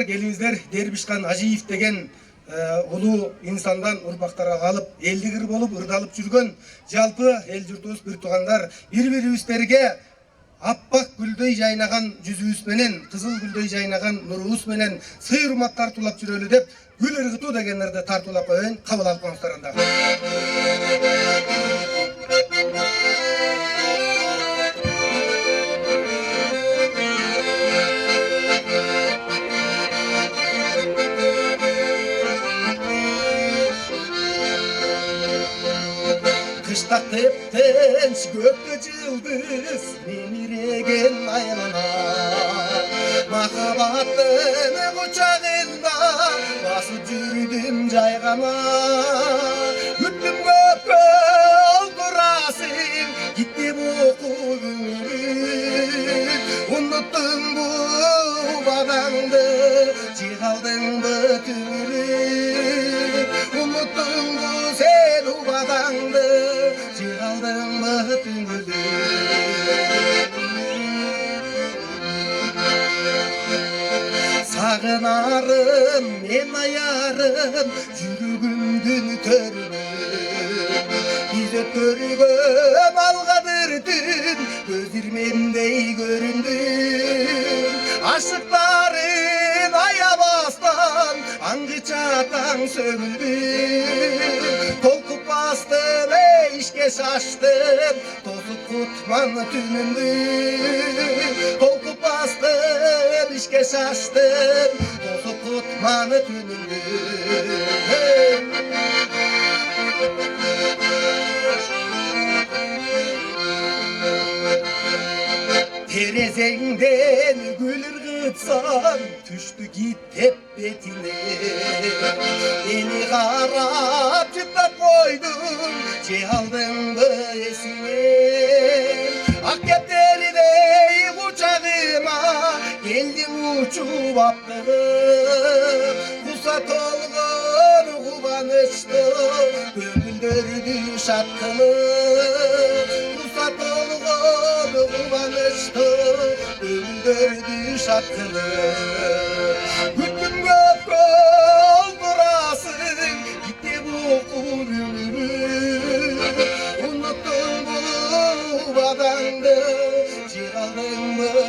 Келиңиздер, Дербишхан Ажиев деген улуу инсандан урпактарга калып, элдигир болуп, ырдалып жүргөн жалпы эл журтубуз, бир туугандар, бири-бирибизге аппак гүлдөй жайнаган жүзүбүз менен, кызыл гүлдөй жайнаган нурубуз менен сый урмат тартуулап жүрөлү деп, гүл ыргытуу дегендерди тартуулап коеюн, кабыл алып коюңуздар анда. Kışta teptenç gökte yıldız mimiregen ayağına Mahabattın uçağında basıp yürüdüm caygana Güttüm köpke oldurasın gitti bu kulürü Unuttun bu badandı çıkaldın bütünü Unuttun bu sen badandı çıkaldın bütünü Sağınarım men ayarım жүрөгүмдүн төрүнөн Биз өткөргөн алгадырдын көзүрмендей көрүндүм Ашыктарын аябастан аңгычатаң сөгүлдүм Толкуп бастым ишке шаштым тосуп кутман түнүмдү Толкуп бастым ишке шаштым тосуп кутман түнүмдү Terezеңден гүл ыргытсаң түштү киттеп бетине Мени карап жыптап койдуң же алдыңбы эсиңе Ак кептердей кучагыма келдиң учуп аптыгып Куса толгон кубанычты көңүлдөрдү шат кылып Куса толгон кубанычты көңүлдөрдү шат кылып Күттүм көпкө олдурасың китте бу күнүмдү Уnuttun bu badаңды чыгaldыңбы